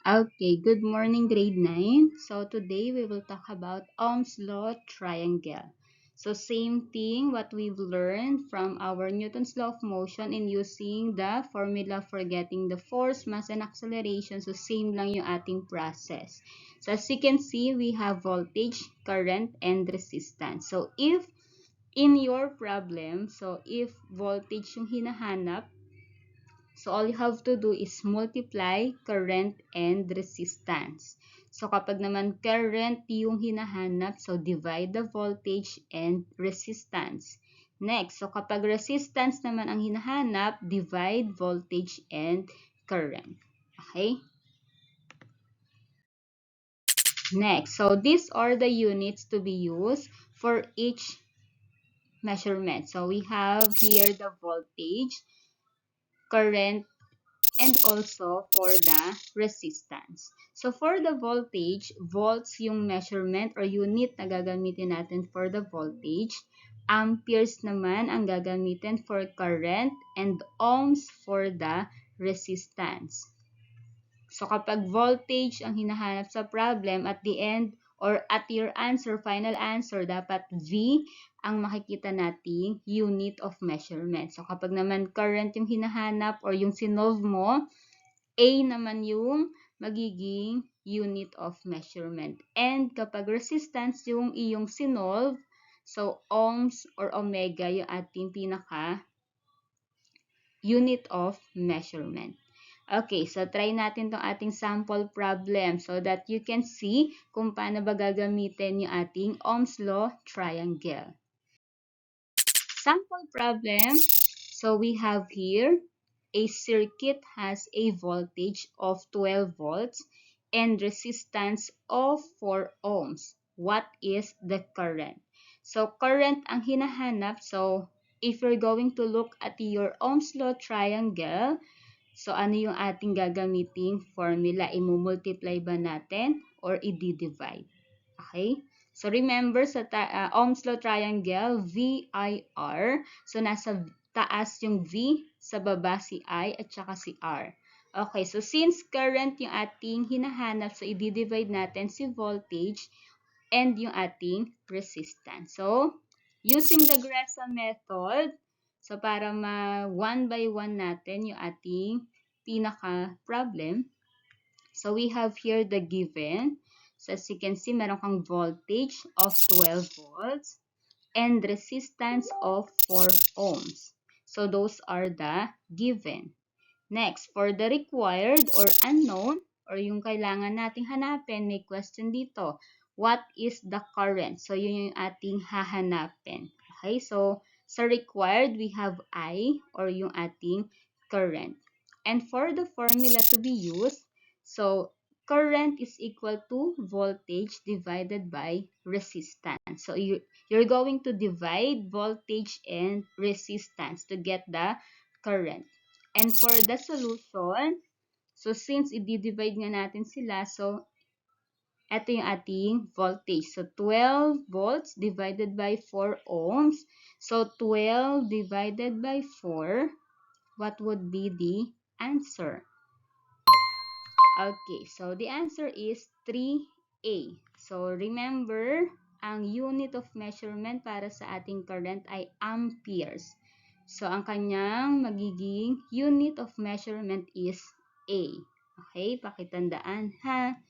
Okay, good morning, grade 9. So today we will talk about Ohm's law triangle. So same thing what we've learned from our Newton's law of motion in using the formula for getting the force, mass, and acceleration. So same lang yung ating process. So as you can see, we have voltage, current, and resistance. So if in your problem, so if voltage yung hinahanap, so all you have to do is multiply current and resistance. So kapag naman current yung hinahanap, so divide the voltage and resistance. Next, so kapag resistance naman ang hinahanap, divide voltage and current. Okay? Next, so these are the units to be used for each measurement. So we have here the voltage, current, and also for the resistance. So for the voltage, volts yung measurement or unit na gagamitin natin for the voltage. Amperes naman ang gagamitin for current and ohms for the resistance. So kapag voltage ang hinahanap sa problem, at the end or at your answer, final answer, dapat V ang makikita nating unit of measurement. So kapag naman current yung hinahanap or yung sinolve mo, A naman yung magiging unit of measurement. And kapag resistance yung iyong sinolve, so ohms or omega yung ating pinaka unit of measurement. Okay, so try natin tong ating sample problem so that you can see kung paano ba gagamitin yung ating Ohm's Law triangle. Sample problem. So we have here a circuit has a voltage of 12 volts and resistance of 4 ohms. What is the current? So current ang hinahanap. So if you're going to look at your Ohm's Law triangle, so ano yung ating gagamiting formula? Imumultiply ba natin or i-divide? Okay? So remember sa Ohm's Law triangle, VIR. So nasa taas yung V, sa baba si I, at saka si R. Okay, so since current yung ating hinahanap, so i-divide natin si voltage and yung ating resistance. So, using the Gressa method, so para one by one natin yung ating pinaka-problem, so we have here the given. So as you can see, meron kang voltage of 12 volts and resistance of 4 ohms. So those are the given. Next, for the required or unknown, or yung kailangan nating hanapin, may question dito. What is the current? So yun yung ating hahanapin. Okay, so sa required, we have I, or yung ating current. And for the formula to be used, so current is equal to voltage divided by resistance. So you're going to divide voltage and resistance to get the current. And for the solution, so since i-divide nga natin sila, so ito yung ating voltage. So 12 volts divided by 4 ohms. So 12 divided by 4, what would be the answer? Okay, so the answer is 3A. So remember, ang unit of measurement para sa ating current ay amperes. So ang kanyang magiging unit of measurement is A. Okay, pakitandaan ha.